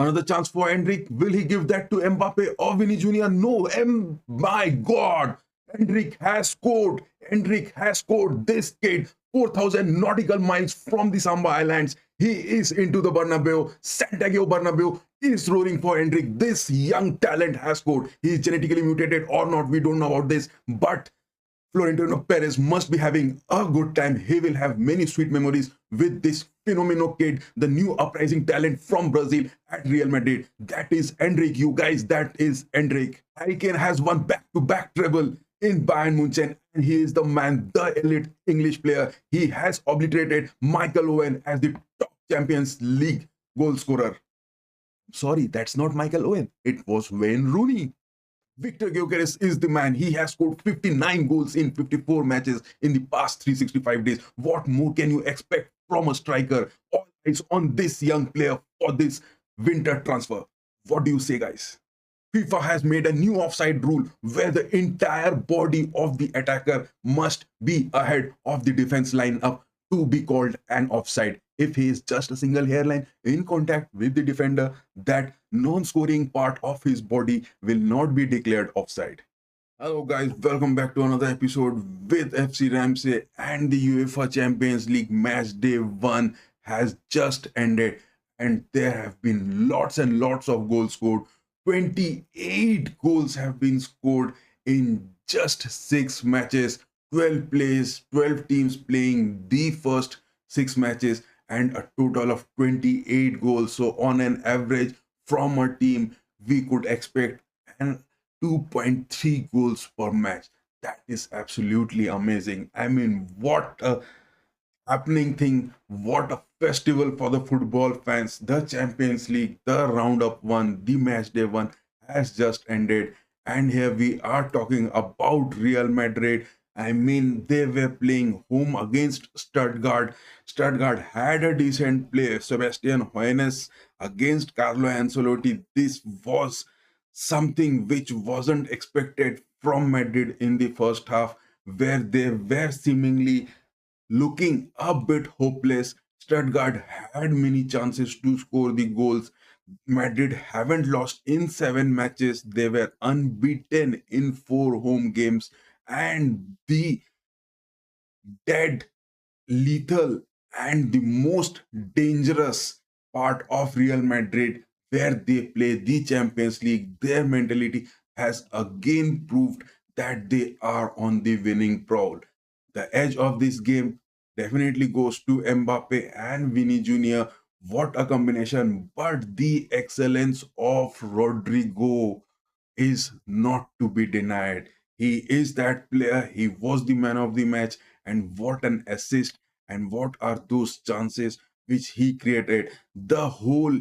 Another chance for Endrick. Will he give that to Mbappe or Vinny Jr.? No. My God. Endrick has scored. Endrick has scored. This kid, 4,000 nautical miles from the Samba Islands. He is into the Bernabeu. Santiago Bernabeu is roaring for Endrick. This young talent has scored. He is genetically mutated or not. We don't know about this. But Florentino Perez must be having a good time. He will have many sweet memories with this phenomenal kid, the new uprising talent from Brazil at Real Madrid. That is Endrick, you guys. That is Endrick. Harry Kane has won back-to-back treble in Bayern Munchen, and he is the man, the elite English player. He has obliterated Michael Owen as the top Champions League goal scorer. Sorry, that's not Michael Owen. It was Wayne Rooney. Victor Gyökeres is the man. He has scored 59 goals in 54 matches in the past 365 days. What more can you expect from a striker? All eyes on this young player for this winter transfer. What do you say, guys? FIFA has made a new offside rule where the entire body of the attacker must be ahead of the defense lineup to be called an offside. If he is just a single hairline in contact with the defender, that non-scoring part of his body will not be declared offside. Hello guys, welcome back to another episode with FC Ramsay, and the UEFA Champions League match day 1 has just ended and there have been lots and lots of goals scored. 28 goals have been scored in just 6 matches. 12 plays, 12 teams playing the first 6 matches, and a total of 28 goals. So on an average from a team, we could expect an 2.3 goals per match. That is absolutely amazing. I mean, what a happening thing, what a festival for the football fans. The Champions League, the roundup one, the match day 1 has just ended, and here we are talking about Real Madrid. I mean, they were playing home against Stuttgart. Stuttgart had a decent play. Sebastian Hoeneß against Carlo Ancelotti. This was something which wasn't expected from Madrid in the first half, where they were seemingly looking a bit hopeless. Stuttgart had many chances to score the goals. Madrid haven't lost in 7 matches. They were unbeaten in 4 home games. And the dead, lethal, and the most dangerous part of Real Madrid, where they play the Champions League, their mentality has again proved that they are on the winning prowl. The edge of this game definitely goes to Mbappe and Vinny Jr. What a combination! But the excellence of Rodrigo is not to be denied. He is that player. He was the man of the match. And what an assist! And what are those chances which he created? The whole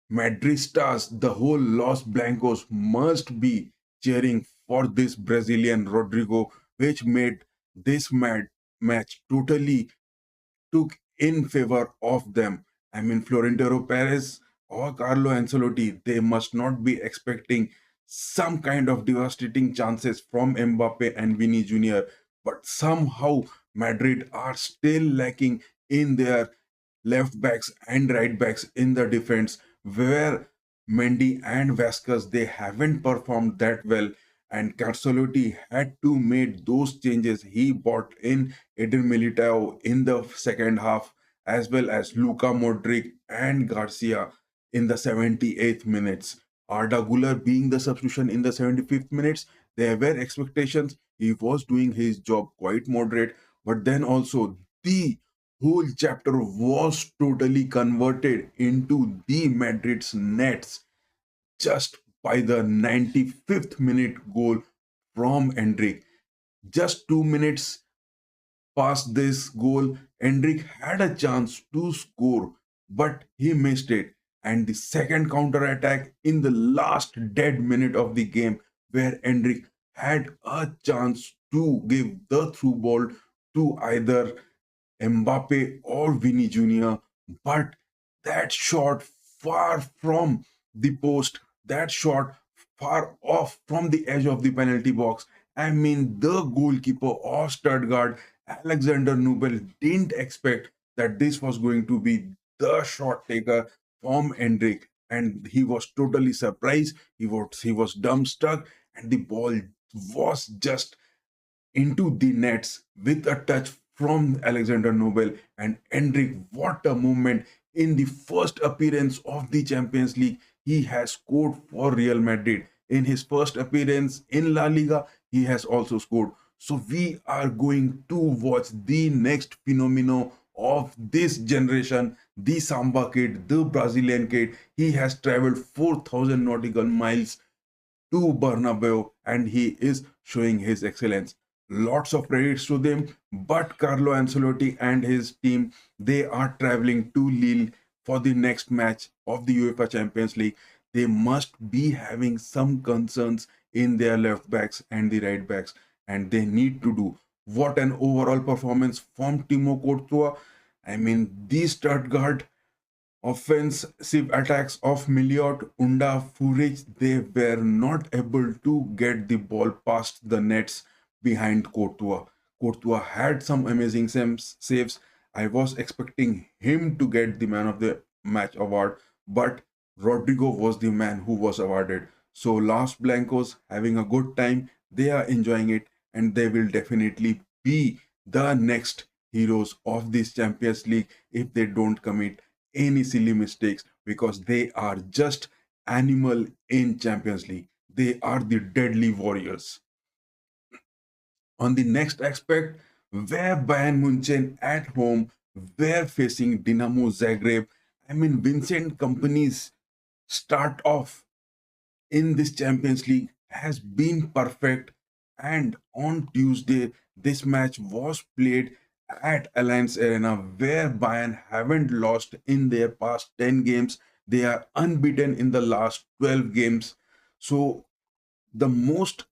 Madrid stars, the whole Los Blancos must be cheering for this Brazilian Rodrigo, which made this match totally took in favor of them. I mean, Florentino Perez or Carlo Ancelotti, they must not be expecting some kind of devastating chances from Mbappe and Vinny Jr. But somehow Madrid are still lacking in their left backs and right backs in the defense, where Mendy and Vasquez, they haven't performed that well, and Carcelotti had to make those changes. He brought in Eder Militao in the second half, as well as Luka Modric and Garcia in the 78th minutes. Arda Güler being the substitution in the 75th minutes, there were expectations. He was doing his job quite moderate, but then also the whole chapter was totally converted into the Madrid's nets just by the 95th minute goal from Endrick. Just 2 minutes past this goal, Endrick had a chance to score, but he missed it. And the second counter attack in the last dead minute of the game, where Endrick had a chance to give the through ball to either Mbappe or Vinny Jr. But that shot far from the post, that shot far off from the edge of the penalty box. I mean, the goalkeeper of Stuttgart, Alexander Nubel, didn't expect that this was going to be the shot taker from Endrick. and he was totally surprised. He was dumbstruck, and the ball was just into the nets with a touch from Alexander Nobel and Endrick. What a moment in the first appearance of the Champions League. He has scored for Real Madrid. In his first appearance in La Liga, he has also scored. So we are going to watch the next phenomenon of this generation, the Samba kid, the Brazilian kid. He has traveled 4,000 nautical miles to Bernabeu, and he is showing his excellence. Lots of credits to them, but Carlo Ancelotti and his team, they are traveling to Lille for the next match of the UEFA Champions League. They must be having some concerns in their left backs and the right backs, and they need to do. What an overall performance from Timo Courtois. I mean, the Stuttgart offensive attacks of Miliot, Unda, Furic, they were not able to get the ball past the nets behind Courtois. Courtois had some amazing saves. I was expecting him to get the man of the match award, but Rodrigo was the man who was awarded. So Los Blancos having a good time, they are enjoying it, and they will definitely be the next heroes of this Champions League if they don't commit any silly mistakes, because they are just animal in Champions League. They are the deadly warriors. On the next aspect, where Bayern Munchen at home were facing Dinamo Zagreb. I mean, Vincent Company's start off in this Champions League has been perfect. And on Tuesday, this match was played at Allianz Arena, where Bayern haven't lost in their past 10 games. They are unbeaten in the last 12 games. So, the most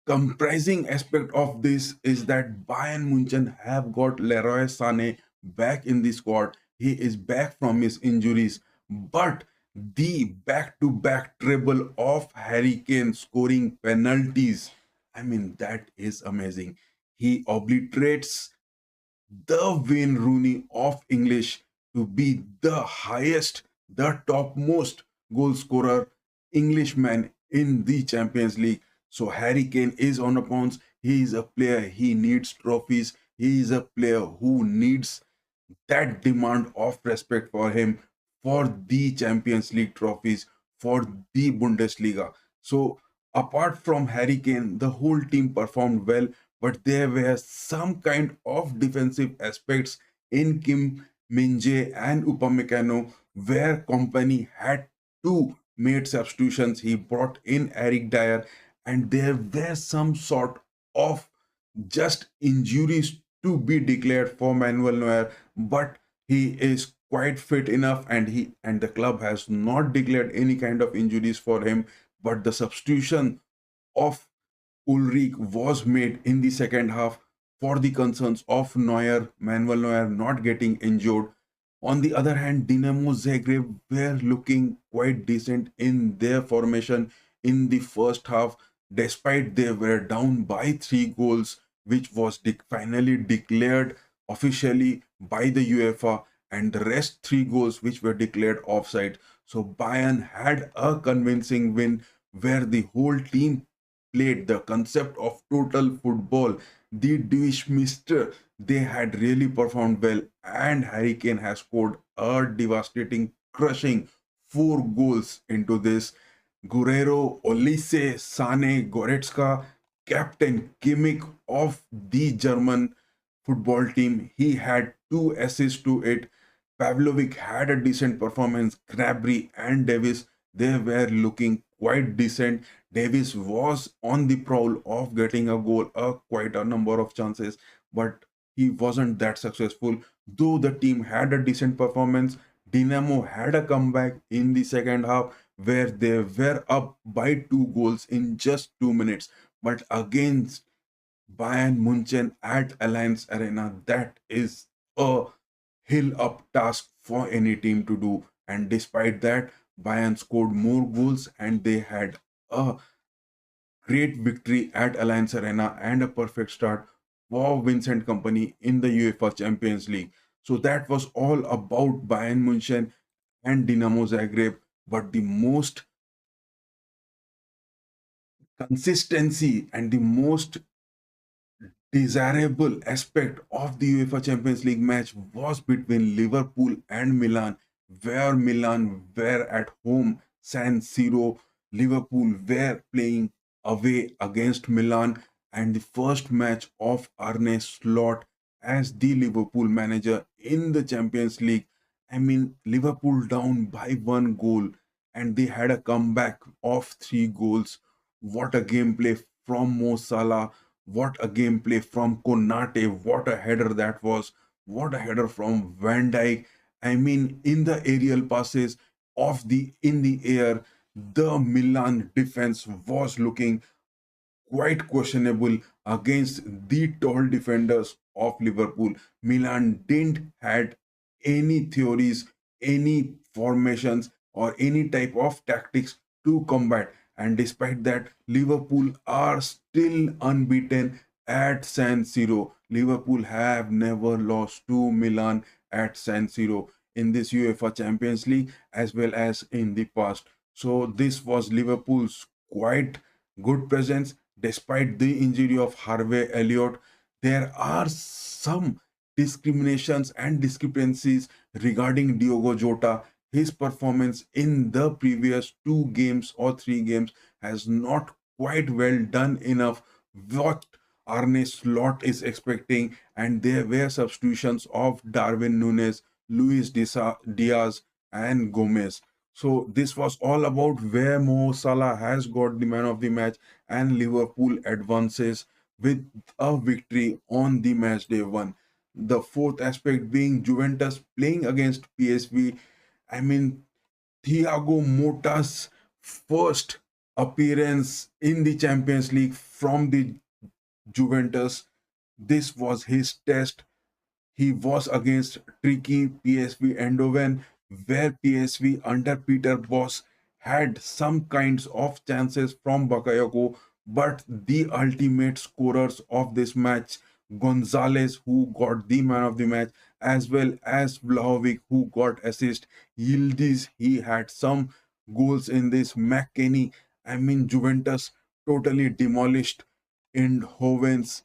comprising aspect of this is that Bayern Munchen have got Leroy Sané back in the squad. He is back from his injuries, but the back-to-back treble of Harry Kane scoring penalties, I mean, that is amazing. He obliterates the Wayne Rooney of English to be the highest, the topmost goal scorer Englishman in the Champions League. So Harry Kane is on a bounce. He is a player. He needs trophies. He is a player who needs that demand of respect for him, for the Champions League trophies, for the Bundesliga. So, apart from Harry Kane, the whole team performed well, but there were some kind of defensive aspects in Kim Min-jae and Upamecano where company had to made substitutions. He brought in Eric Dyer, and there were some sort of just injuries to be declared for Manuel Neuer, but he is quite fit enough, and the club has not declared any kind of injuries for him. But the substitution of Ulrich was made in the second half for the concerns of Neuer, Manuel Neuer not getting injured. On the other hand, Dinamo Zagreb were looking quite decent in their formation in the first half, despite they were down by 3 goals, which was finally declared officially by the UEFA, and the rest 3 goals which were declared offside. So Bayern had a convincing win where the whole team played the concept of total football. The Mister, they had really performed well, and Harry Kane has scored a devastating, crushing 4 goals into this. Guerrero, Olise, Sane, Goretzka, Captain Kimmich of the German football team. He had 2 assists to it. Pavlovic had a decent performance. Gnabry and Davis, they were looking quite decent. Davis was on the prowl of getting a goal, quite a number of chances, but he wasn't that successful. Though the team had a decent performance, Dinamo had a comeback in the second half where they were up by 2 goals in just 2 minutes. But against Bayern Munchen at Allianz Arena, that is a hill up task for any team to do. And despite that, Bayern scored more goals, and they had a great victory at Allianz Arena and a perfect start for Vincent Company in the UEFA Champions League. So that was all about Bayern Munchen and Dinamo Zagreb. but the most consistency and the most desirable aspect of the UEFA Champions League match was between Liverpool and Milan, where Milan were at home, San Siro. Liverpool were playing away against Milan, and the first match of Arne Slot as the Liverpool manager in the Champions League. I mean, Liverpool down by one goal, and they had a comeback of three goals. What a gameplay from Mo Salah, what a gameplay from Konate. What a header that was. What a header from Van Dijk. I mean, in the aerial passes of the in the air, the Milan defense was looking quite questionable against the tall defenders of Liverpool. Milan didn't had any theories, any formations, or any type of tactics to combat. And despite that, Liverpool are still unbeaten at San Siro. Liverpool have never lost to Milan at San Siro in this UEFA Champions League as well as in the past. So this was Liverpool's quite good presence despite the injury of Harvey Elliott. There are some discriminations and discrepancies regarding Diogo Jota. His performance in the previous two games or three games has not quite well done enough what Arne Slot is expecting, and there were substitutions of Darwin Nunes, Diaz, and Gomez. So this was all about where Mo Salah has got the man of the match, and Liverpool advances with a victory on the match day one. The fourth aspect being Juventus playing against PSV. I mean, Thiago Motta's first appearance in the Champions League from the Juventus. This was his test. He was against tricky PSV Eindhoven, where PSV under Peter Bosz had some kinds of chances from Bakayoko, but the ultimate scorers of this match, Gonzalez, who got the man of the match, as well as Vlahovic, who got assist, Yildiz, he had some goals in this. McKennie, I mean, Juventus totally demolished Eindhoven's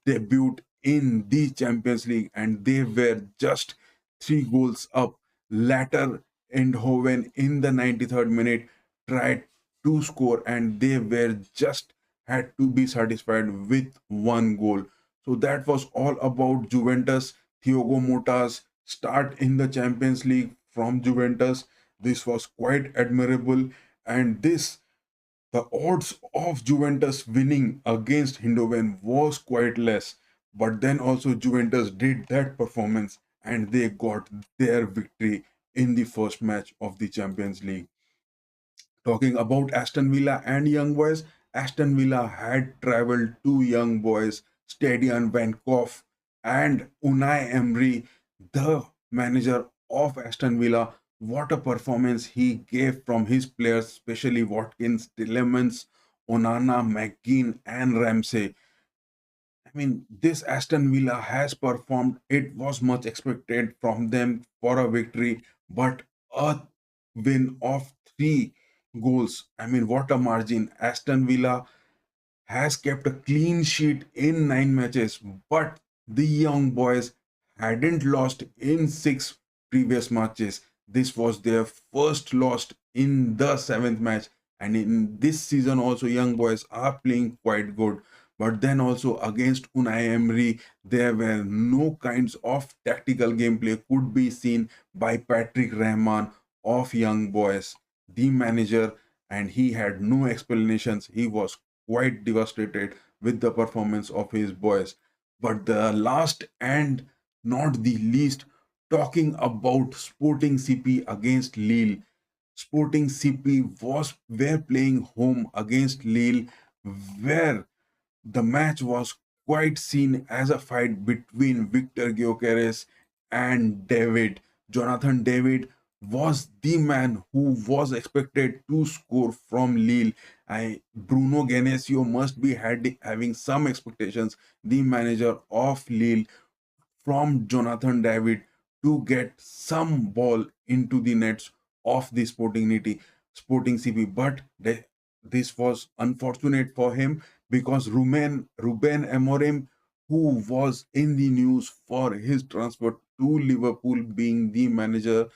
debut in the Champions League, and they were just three goals up. Later, Eindhoven in the 93rd minute tried to score, and they were just had to be satisfied with one goal. So that was all about Juventus. Thiago Motta's start in the Champions League from Juventus. This was quite admirable, and this the odds of Juventus winning against Eindhoven was quite less, but then also Juventus did that performance and they got their victory in the first match of the Champions League. Talking about Aston Villa and Young Boys, Aston Villa had traveled to Young Boys Stadium Vancouver, and Unai Emery, the manager of Aston Villa, what a performance he gave from his players, especially Watkins, Tillemans, Onana, McGinn, and Ramsey. I mean, this Aston Villa has performed. It was much expected from them for a victory, but a win of three goals. I mean, what a margin. Aston Villa has kept a clean sheet in nine matches, but the young boys hadn't lost in six previous matches. This was their first loss in the seventh match, and in this season also, young boys are playing quite good. But then also against Unai Emery, there were no kinds of tactical gameplay could be seen by Patrick Rahman of young boys, the manager, and he had no explanations. He was quite devastated with the performance of his boys. But the last and not the least, talking about Sporting CP against Lille. Sporting CP was were playing home against Lille, where the match was quite seen as a fight between Victor Gyökeres and David. Jonathan David was the man who was expected to score from Lille. Bruno Genesio must be having some expectations, the manager of Lille, from Jonathan David to get some ball into the nets of the Sporting CP. But this was unfortunate for him because Ruben Amorim, who was in the news for his transfer to Liverpool, being the manager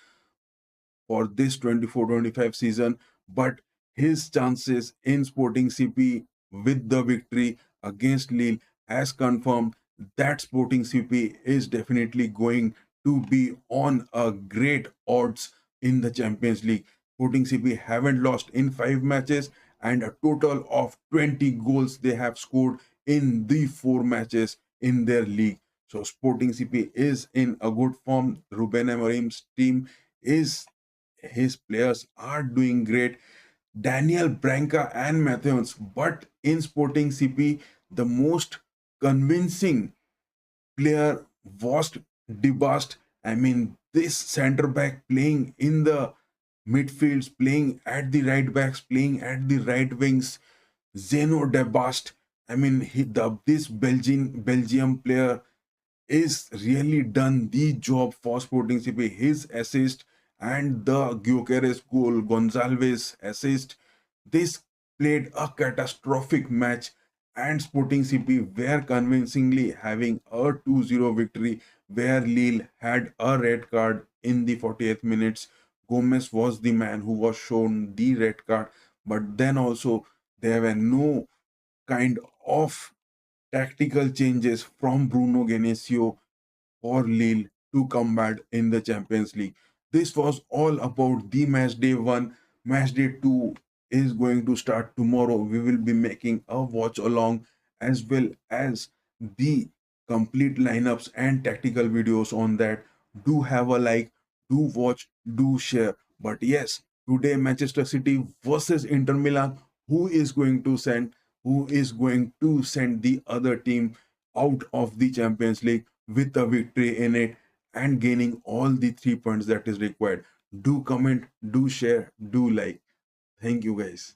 for this 24-25 season, but his chances in Sporting CP with the victory against Lille has confirmed that Sporting CP is definitely going to be on a great odds in the Champions League. Sporting CP haven't lost in 5 matches, and a total of 20 goals they have scored in the 4 matches in their league. So Sporting CP is in a good form. Ruben Amorim's team is, his players are doing great. Daniel Branca and Matthews, but in Sporting CP, the most convincing player was Debast. I mean, this center back playing in the midfields, playing at the right backs, playing at the right wings, Zeno Debast. I mean, this Belgium player is really done the job for Sporting CP. His assist and the Gyökeres goal, Gonzalez assist, this played a catastrophic match, and Sporting CP were convincingly having a 2-0 victory where Lille had a red card in the 48th minutes. Gomez was the man who was shown the red card, but then also there were no kind of tactical changes from Bruno Genesio for Lille to combat in the Champions League. This was all about the match day 1. Match day 2 is going to start tomorrow. We will be making a watch along as well as the complete lineups and tactical videos on that. Do have a like, do watch, do share. But yes, today Manchester City versus Inter Milan. Who is going to send? Who is going to send the other team out of the Champions League with a victory in it and gaining all the 3 points that is required? Do comment, do share, do like. Thank you guys.